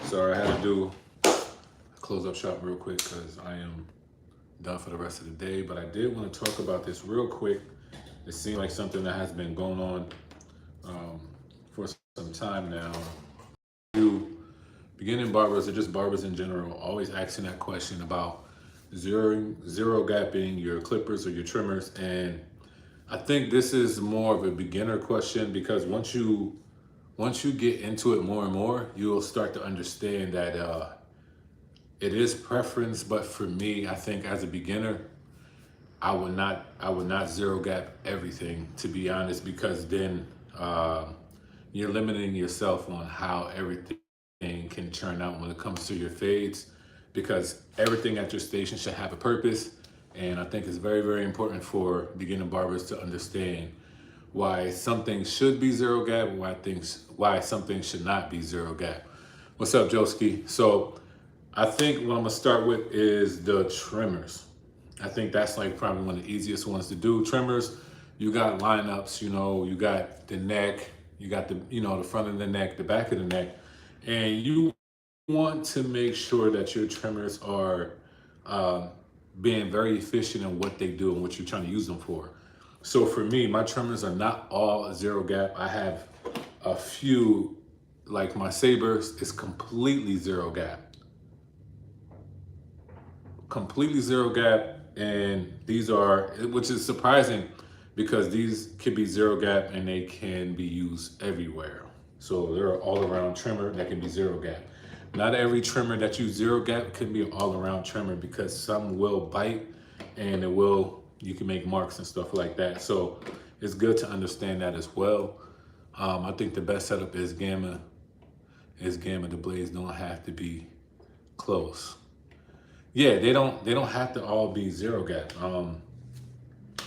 Sorry, I had to do close up shop real quick because I am done for the rest of the day. But I did want to talk about this real quick. It seems like something that has been going on for some time now. You beginning barbers or just barbers in general always asking that question about zero gapping your clippers or your trimmers, and I think this is more of a beginner question because once you get into it more and more, you'll start to understand that it is preference. But for me, I think as a beginner, I would not zero gap everything, to be honest, because then you're limiting yourself on how everything can turn out when it comes to your fades, because everything at your station should have a purpose. And I think it's very, very important for beginner barbers to understand why something should be zero gap, why something should not be zero gap. What's up, Joski? So I think what I'm gonna start with is the trimmers. I think that's like probably one of the easiest ones to do. Trimmers, you got lineups, you got the neck, you got the front of the neck, the back of the neck, and you want to make sure that your trimmers are being very efficient in what they do and what you're trying to use them for. So for me, my trimmers are not all zero gap. I have a few, like my Sabers is completely zero gap. Completely zero gap. And these are, which is surprising because these can be zero gap and they can be used everywhere. So they're an all around trimmer that can be zero gap. Not every trimmer that you zero gap can be an all around trimmer because some will bite and you can make marks and stuff like that. So it's good to understand that as well. I think the best setup is gamma. The blades don't have to be close. Yeah, they don't have to all be zero gap,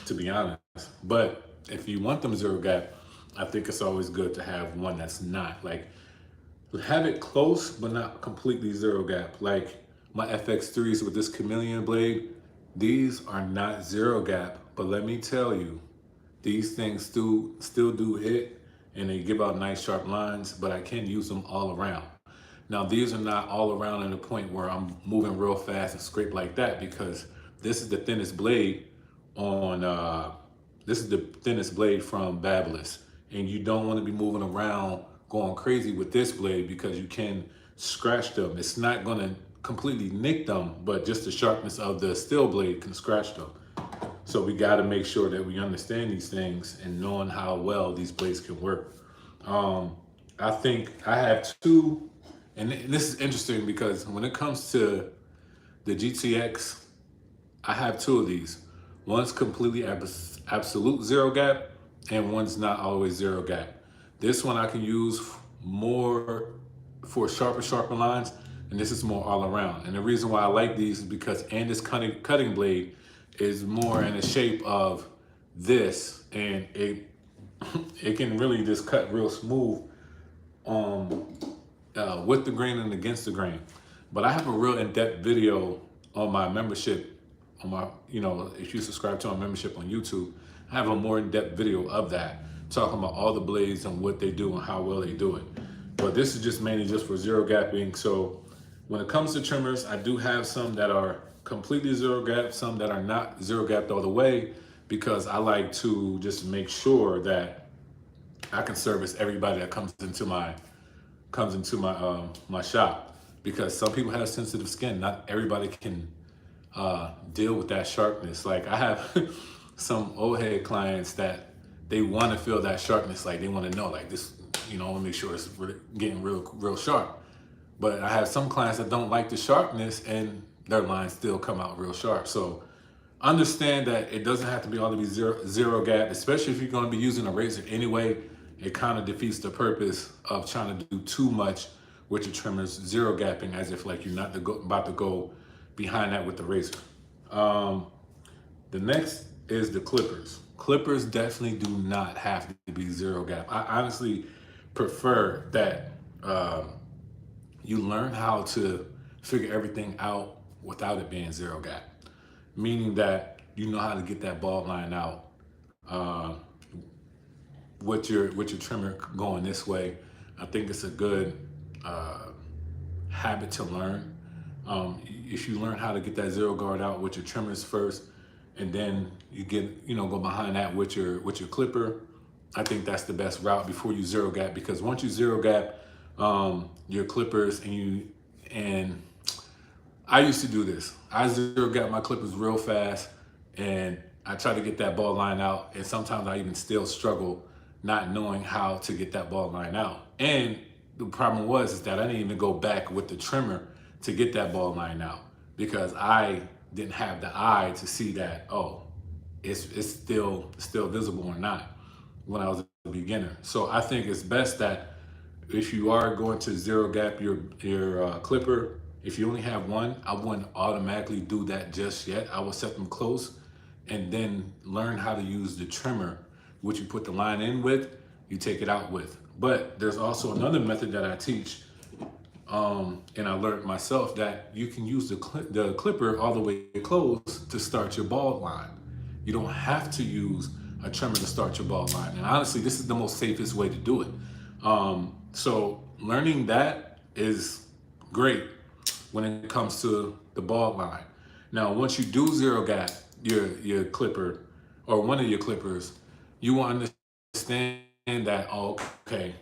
to be honest. But if you want them zero gap, I think it's always good to have one that's not. Like, have it close but not completely zero gap. Like my FX3s with this chameleon blade, these are not zero gap, but let me tell you, these things still do hit and they give out nice sharp lines, but I can use them all around. Now these are not all around in the point where I'm moving real fast and scrape like that, because this is the thinnest blade on this is the thinnest blade from Babyliss, and you don't want to be moving around going crazy with this blade because you can scratch them. It's not going to completely nick them, but just the sharpness of the steel blade can scratch them. So we got to make sure that we understand these things and knowing how well these blades can work. I think I have two, and this is interesting because when it comes to the GTX, I have two of these. One's completely absolute zero gap, and one's not always zero gap. This one I can use more for sharper lines, and this is more all around. And the reason why I like these is because, and this cutting blade is more in the shape of this, and it can really just cut real smooth with the grain and against the grain. But I have a real in-depth video on my membership, on my, if you subscribe to my membership on YouTube, I have a more in-depth video of that, talking about all the blades and what they do and how well they do it. But this is just mainly just for zero gapping. So when it comes to trimmers, I do have some that are completely zero gap, some that are not zero gapped all the way, because I like to just make sure that I can service everybody that comes into my my shop, because some people have sensitive skin. Not everybody can deal with that sharpness. Like I have some old head clients that they want to feel that sharpness. Like they want to know, like this, I want to make sure it's getting real sharp. But I have some clients that don't like the sharpness and their lines still come out real sharp. So understand that it doesn't have to be all to be zero gap, especially if you're going to be using a razor anyway. It kind of defeats the purpose of trying to do too much with your trimmers, zero gapping, as if like you're not about to go behind that with the razor. The next is the clippers. Clippers definitely do not have to be zero gap. I honestly prefer that you learn how to figure everything out without it being zero gap, meaning that you know how to get that ball line out with your trimmer going this way. I think it's a good habit to learn. If you learn how to get that zero guard out with your trimmers first, and then you go behind that with your clipper, I think that's the best route before you zero gap. Because once you zero gap your clippers and I used to do this. I zero gap my clippers real fast, and I try to get that ball line out. And sometimes I even still struggle not knowing how to get that ball line out. And the problem is that I didn't even go back with the trimmer to get that ball line out because I didn't have the eye to see that, oh, it's still visible or not when I was a beginner. So I think it's best that if you are going to zero gap your clipper, if you only have one, I wouldn't automatically do that just yet. I would set them close and then learn how to use the trimmer, which you put the line in with, you take it out with. But there's also another method that I teach, and I learned myself, that you can use the clipper all the way close to start your ball line. You don't have to use a trimmer to start your ball line. And honestly, this is the most safest way to do it. So learning that is great when it comes to the ball line. Now, once you do zero gap your clipper or one of your clippers, you will understand that, oh, okay,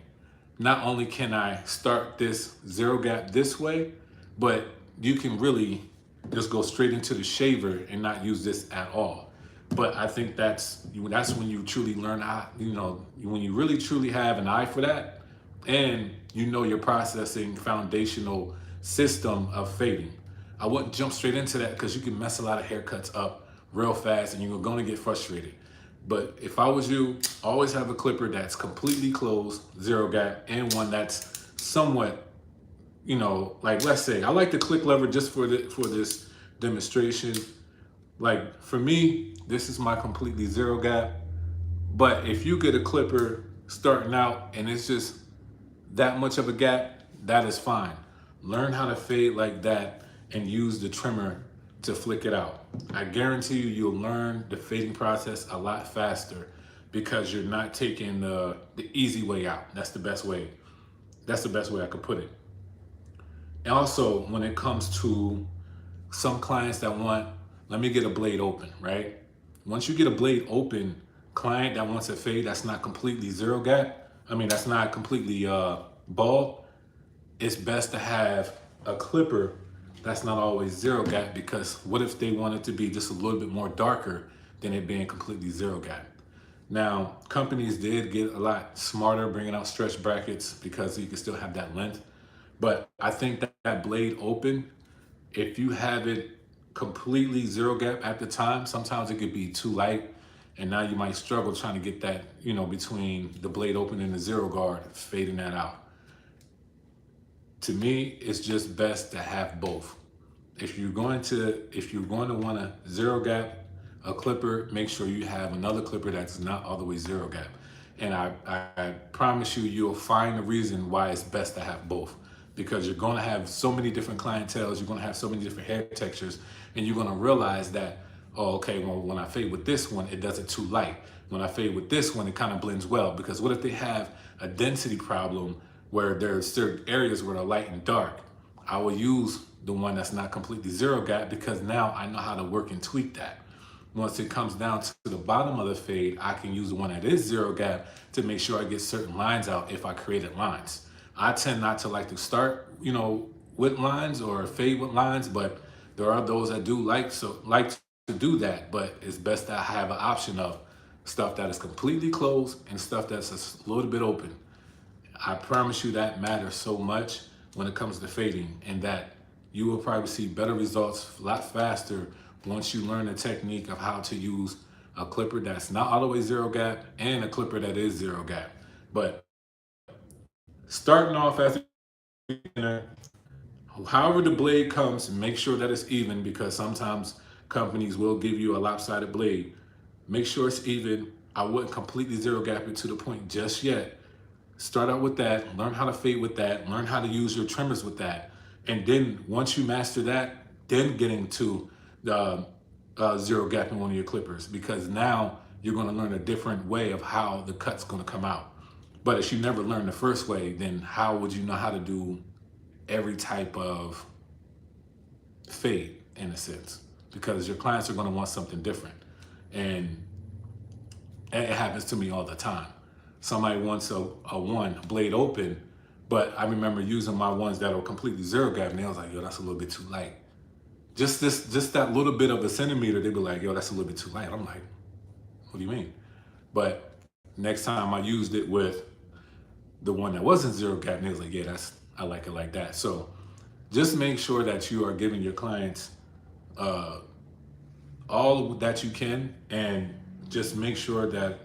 not only can I start this zero gap this way, but you can really just go straight into the shaver and not use this at all. But I think that's when you truly learn how, when you really truly have an eye for that, and your processing foundational system of fading. I wouldn't jump straight into that because you can mess a lot of haircuts up real fast and you're going to get frustrated. But if I was you, always have a clipper that's completely closed, zero gap, and one that's somewhat, like, let's say, I like the click lever just for this demonstration. Like, for me, this is my completely zero gap. But if you get a clipper starting out and it's just that much of a gap, that is fine. Learn how to fade like that and use the trimmer to flick it out. I guarantee you'll learn the fading process a lot faster because you're not taking the easy way out. That's the best way. That's the best way I could put it. And also, when it comes to some clients that want, let me get a blade open, right? Once you get a blade open, client that wants a fade that's not completely zero gap, that's not completely bald, it's best to have a clipper that's not always zero gap, because what if they want it to be just a little bit more darker than it being completely zero gap? Now, companies did get a lot smarter bringing out stretch brackets because you can still have that length. But I think that blade open, if you have it completely zero gap at the time, sometimes it could be too light. And now you might struggle trying to get that, between the blade open and the zero guard, fading that out. To me, it's just best to have both. If you're going to want to zero gap a clipper, make sure you have another clipper that's not all the way zero gap. And I promise you'll find a reason why it's best to have both. Because you're going to have so many different clienteles, you're going to have so many different hair textures, and you're going to realize that, oh, okay, well, when I fade with this one, it does it too light. When I fade with this one, it kind of blends well. Because what if they have a density problem where there's certain areas where they're light and dark? I will use the one that's not completely zero gap because now I know how to work and tweak that. Once it comes down to the bottom of the fade, I can use the one that is zero gap to make sure I get certain lines out if I created lines. I tend not to like to start, with lines or fade with lines, but there are those that do like to do that. But it's best that I have an option of stuff that is completely closed and stuff that's a little bit open. I promise you that matters so much when it comes to fading, and that you will probably see better results a lot faster once you learn the technique of how to use a clipper that's not all the way zero gap and a clipper that is zero gap. But starting off as a beginner, however the blade comes, make sure that it's even, because sometimes companies will give you a lopsided blade. Make sure it's even. I wouldn't completely zero gap it to the point just yet. Start out with that, learn how to fade with that, learn how to use your trimmers with that. And then once you master that, then getting to the zero gapping one of your clippers, because now you're going to learn a different way of how the cut's going to come out. But if you never learned the first way, then how would you know how to do every type of fade in a sense, because your clients are going to want something different. And it happens to me all the time. Somebody wants a one blade open, but I remember using my ones that are completely zero gap, and they was like, yo, that's a little bit too light. Just that little bit of a centimeter, they'd be like, yo, that's a little bit too light. I'm like, what do you mean? But next time I used it with the one that wasn't zero gap, and they was like, yeah, I like it like that. So just make sure that you are giving your clients all that you can, and just make sure that,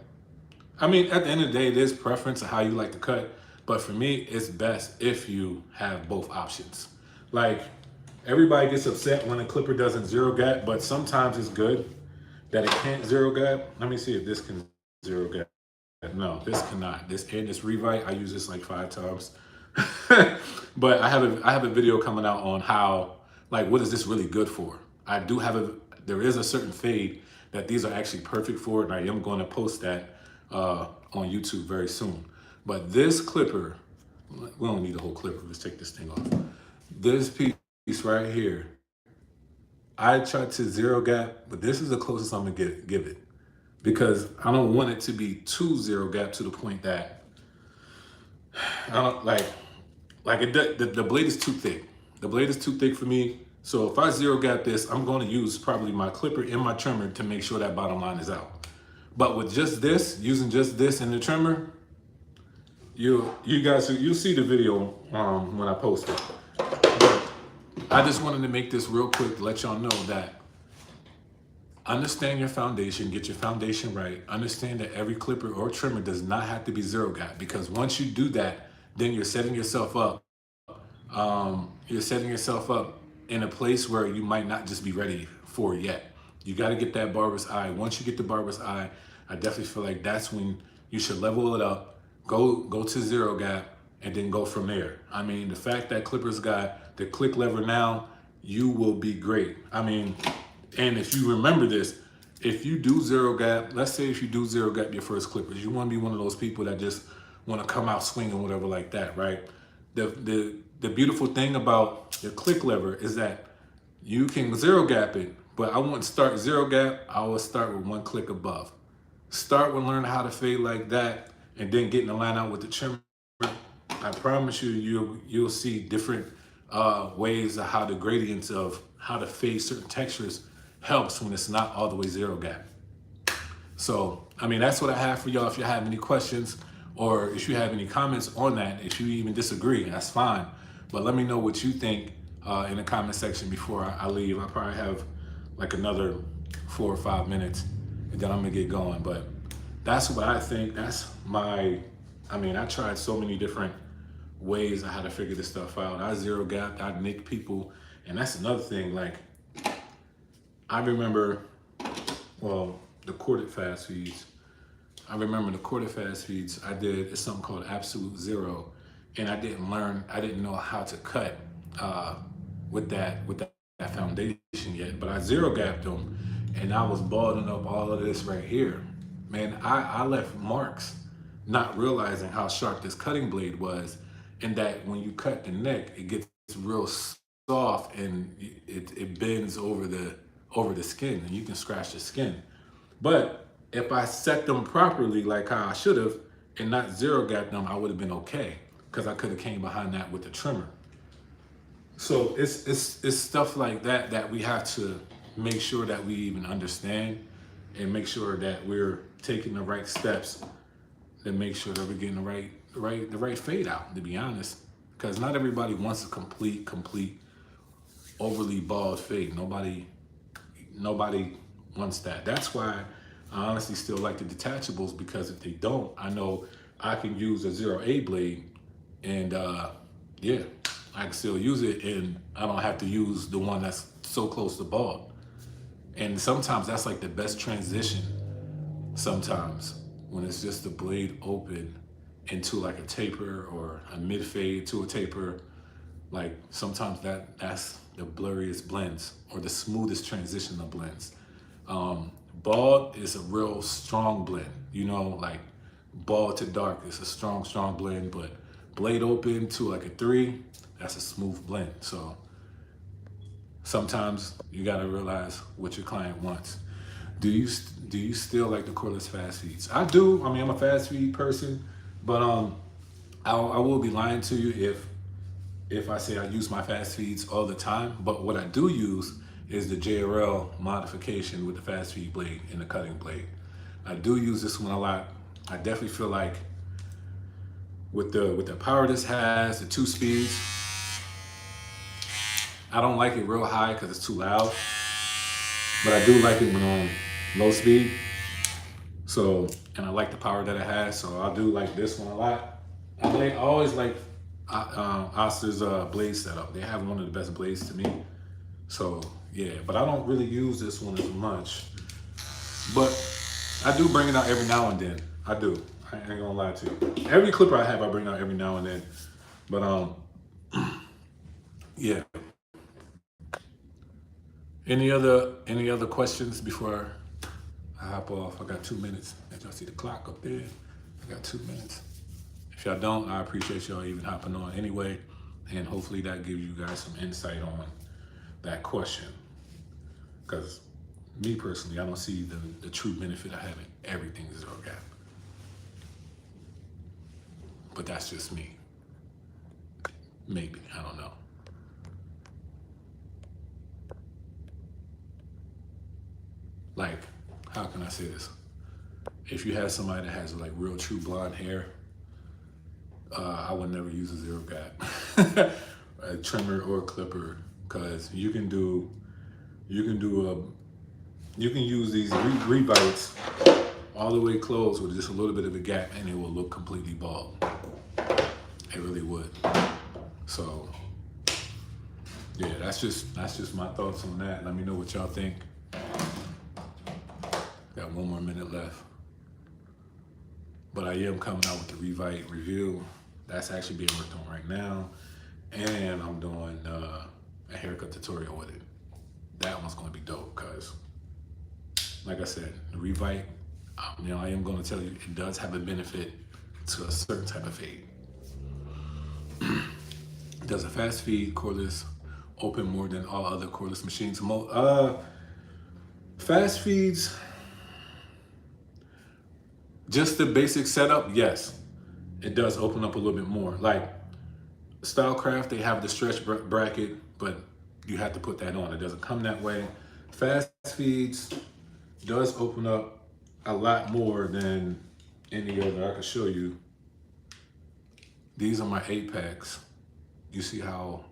I mean, at the end of the day, it is preference of how you like to cut. But for me, it's best if you have both options. Like, everybody gets upset when a clipper doesn't zero gap, but sometimes it's good that it can't zero gap. Let me see if this can zero gap. No, this cannot. This Revite, I use this like 5 times. But I have a video coming out on how, like, what is this really good for? There is a certain fade that these are actually perfect for, and I am going to post that on YouTube very soon. But this clipper, we don't need a whole clipper. Let's take this thing off. This piece right here, I tried to zero gap, but this is the closest I'm gonna give it, because I don't want it to be too zero gap to the point that I don't like the blade is too thick. The blade is too thick for me. So if I zero gap this, I'm going to use probably my clipper and my trimmer to make sure that bottom line is out. But with just this, using just this and the trimmer, you guys, you'll see the video when I post it. But I just wanted to make this real quick to let y'all know that understand your foundation, get your foundation right. Understand that every clipper or trimmer does not have to be zero gap, because once you do that, then you're setting yourself up. You're setting yourself up in a place where you might not just be ready for it yet. You got to get that barber's eye. Once you get the barber's eye, I definitely feel like that's when you should level it up, go to zero gap, and then go from there. I mean, the fact that clippers got the click lever now, you will be great. I mean, and if you remember this, if you do zero gap, let's say if you do zero gap your first clippers, you want to be one of those people that just want to come out swinging, whatever like that, right? The beautiful thing about your click lever is that you can zero gap it, but I wouldn't start zero gap. I would start with one click above. Start with learning how to fade like that, and then getting the line out with the trimmer. I promise you, you'll see different ways of how the gradients of how to fade certain textures helps when it's not all the way zero gap. So, I mean, that's what I have for y'all. If you have any questions, or if you have any comments on that, if you even disagree, that's fine. But let me know what you think in the comment section before I leave. I probably have like another 4 or 5 minutes, and then I'm gonna get going. But that's what I think. That's my, I mean, I tried so many different ways on how to figure this stuff out. I zero gapped, I nicked people. And that's another thing, like, I remember, well, the corded fast feeds. I remember the corded fast feeds I did something called absolute zero, and I didn't know how to cut with that foundation yet, but I zero gapped them, and I was balding up all of this right here. Man, I left marks, not realizing how sharp this cutting blade was, and that when you cut the neck, it gets real soft and it bends over the skin, and you can scratch the skin. But if I set them properly, like how I should have, and not zero gap them, I would have been okay, because I could have came behind that with the trimmer. So it's stuff like that that we have to make sure that we even understand, and make sure that we're taking the right steps, and make sure that we're getting the right fade out, to be honest. Because not everybody wants a complete overly bald fade. Nobody wants that. That's why I honestly still like the detachables, because if they don't, I know I can use a 0A blade, and yeah, I can still use it, and I don't have to use the one that's so close to bald. And sometimes that's like the best transition, sometimes, when it's just the blade open into like a taper, or a mid fade to a taper. Like, sometimes that's the blurriest blends, or the smoothest transition of blends. Bald is a real strong blend, you know, like bald to dark is a strong blend, but blade open to like a 3, that's a smooth blend. So sometimes you gotta realize what your client wants. Do you still like the cordless fast feeds? I do. I mean, I'm a fast feed person, but I will be lying to you if I say I use my fast feeds all the time. But what I do use is the JRL modification with the fast feed blade and the cutting blade. I do use this one a lot. I definitely feel like with the power this has, the 2 speeds, I don't like it real high because it's too loud, but I do like it when on low speed. So, and I like the power that it has, so I do like this one a lot. I always like Oster's blade setup. They have one of the best blades to me. So yeah, but I don't really use this one as much. But I do bring it out every now and then. I do. I ain't gonna lie to you. Every clipper I have, I bring out every now and then. But yeah. Any other questions before I hop off? I got 2 minutes. As y'all see the clock up there, I got 2 minutes. If y'all don't, I appreciate y'all even hopping on anyway. And hopefully that gives you guys some insight on that question. Because me personally, I don't see the true benefit of having everything 0 gap. But that's just me. Maybe, I don't know. Like, how can I say this? If you have somebody that has like real true blonde hair, I would never use a 0 gap, a trimmer or a clipper, because you can use these rebites all the way closed with just a little bit of a gap, and it will look completely bald. It really would. So yeah, that's just my thoughts on that. Let me know what y'all think. Got 1 more minute left. But I am coming out with the Revite review. That's actually being worked on right now. And I'm doing a haircut tutorial with it. That one's gonna be dope, because like I said, the Revite, I am gonna tell you, it does have a benefit to a certain type of fade. Does a fast feed cordless open more than all other cordless machines? Fast feeds, just the basic setup, yes, it does open up a little bit more. Like Stylecraft, they have the stretch bracket, but you have to put that on. It doesn't come that way. Fast feeds does open up a lot more than any other. I can show you. These are my Apex. You see how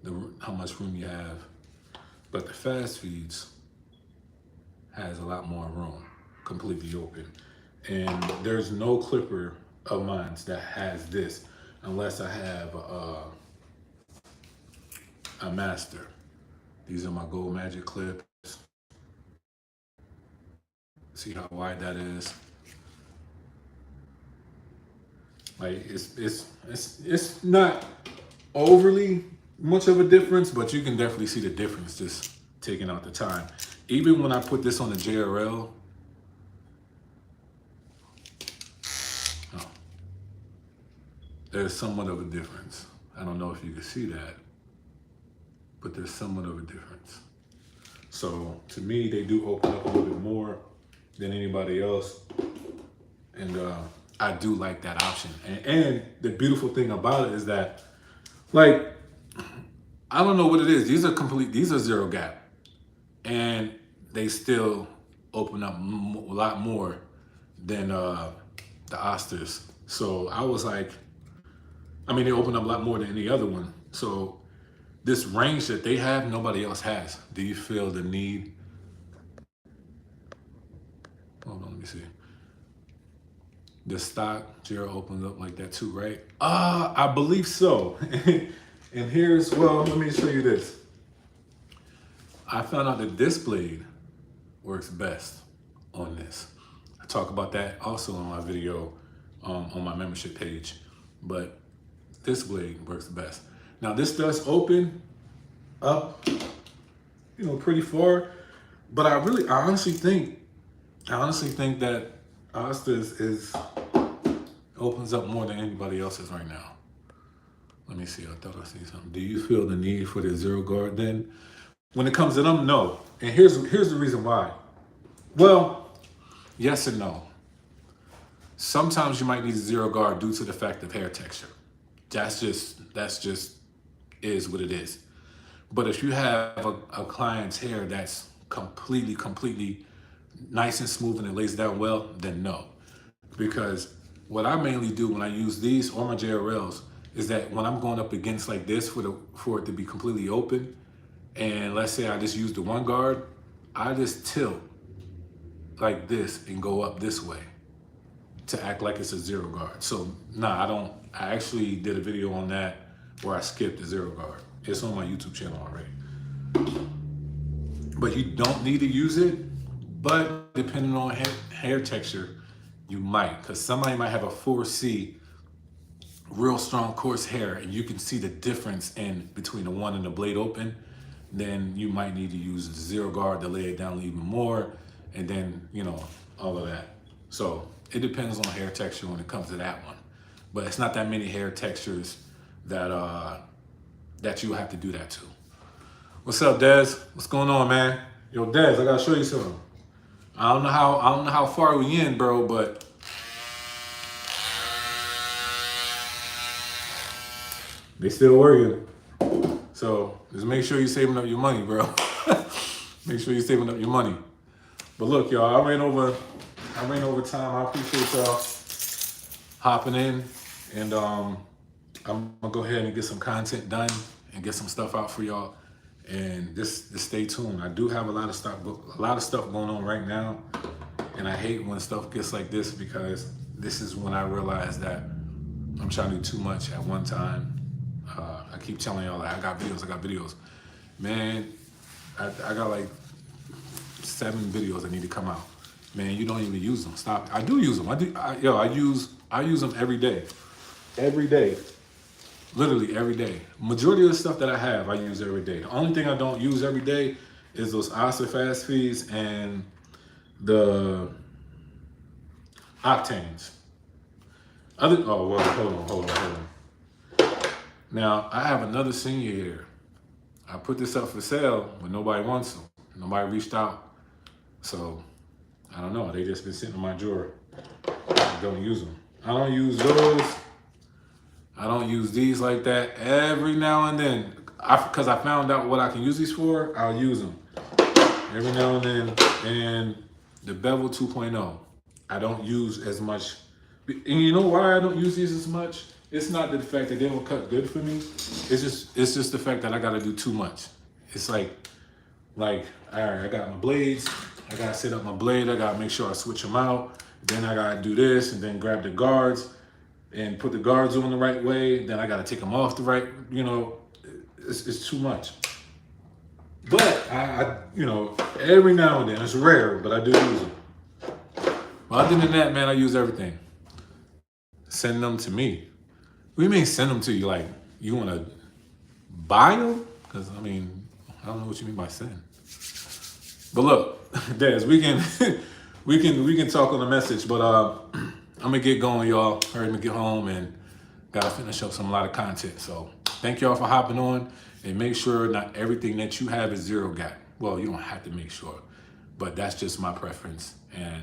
much room you have, but the fast feeds has a lot more room, completely open. And there's no clipper of mine that has this, unless I have a master. These are my Gold Magic clips. See how wide that is. Like it's not overly much of a difference, but you can definitely see the difference just taking out the time. Even when I put this on the JRL, there's somewhat of a difference. I don't know if you can see that, but there's somewhat of a difference. So to me, they do open up a little bit more than anybody else. And I do like that option. And the beautiful thing about it is that, like, I don't know what it is. These are 0 gap. And they still open up a lot more than the Osters. So I was like, they open up a lot more than any other one. So this range that they have, nobody else has. Do you feel the need? Hold on, let me see. The stock Jera opens up like that too, right? I believe so. And here's, well, let me show you this. I found out that this blade works best on this. I talk about that also in my video on my membership page, but this blade works best. Now this does open up, pretty far, but I honestly think that Oster's opens up more than anybody else's right now. Let me see. I thought I see something. Do you feel the need for the zero guard then? When it comes to them, no. And here's the reason why. Well, yes and no. Sometimes you might need a zero guard due to the fact of hair texture. That's just is what it is. But if you have a client's hair that's completely nice and smooth and it lays down well, then no. Because what I mainly do when I use these or my JRLs is that when I'm going up against like this for it to be completely open, and let's say I just use the one guard, I just tilt like this and go up this way to act like it's a zero guard. So nah, I don't. I actually did a video on that where I skipped the zero guard. It's on my YouTube channel already. But you don't need to use it, but depending on hair texture, you might, because somebody might have a 4C, real strong coarse hair, and you can see the difference in between the one and the blade open. Then you might need to use the zero guard to lay it down even more, and then, you know, all of that. So it depends on hair texture when it comes to that one. But it's not that many hair textures that that you have to do that to. What's up, Dez? What's going on, man? Yo, Dez, I gotta show you something. I don't know how far we in, bro, but they still working. So just make sure you're saving up your money, bro. Make sure you're saving up your money. But look, y'all, I ran over time. I appreciate y'all hopping in, and I'm gonna go ahead and get some content done and get some stuff out for y'all. And just stay tuned. I do have a lot of stuff going on right now, and I hate when stuff gets like this because this is when I realize that I'm trying to do too much at one time. I keep telling y'all that I got videos. Man, I got like 7 videos that need to come out. Man, you don't even use them. Stop. I do use them. I use them every day. Every day. Literally every day. Majority of the stuff that I have, I use every day. The only thing I don't use every day is those Asa fast feeds and the octanes. Hold on. Now, I have another senior here. I put this up for sale, but nobody wants them. Nobody reached out. So, I don't know. They just been sitting in my drawer. I don't use them. I don't use those. I don't use these like that. Every now and then, because I found out what I can use these for, I'll use them. Every now and then. And the Bevel 2.0, I don't use as much. And you know why I don't use these as much? It's not the fact that they don't cut good for me. It's just the fact that I gotta do too much. It's like, all right, I got my blades. I gotta set up my blade. I gotta make sure I switch them out. Then I gotta do this and then grab the guards and put the guards on the right way. Then I gotta take them off the right, you know, it's too much. But I every now and then, it's rare, but I do use them. But other than that, man, I use everything. Send them to me. What do you mean send them to you? Like, you wanna buy them? Because, I mean, I don't know what you mean by send. But look, Des, we can talk on the message, but I'm gonna get going, y'all. Hurry to get home and gotta finish up a lot of content. So thank y'all for hopping on, and make sure not everything that you have is zero gap. Well, you don't have to make sure, but that's just my preference and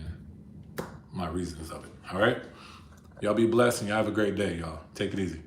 my reasons of it. All right, y'all be blessed and y'all have a great day, y'all. Take it easy.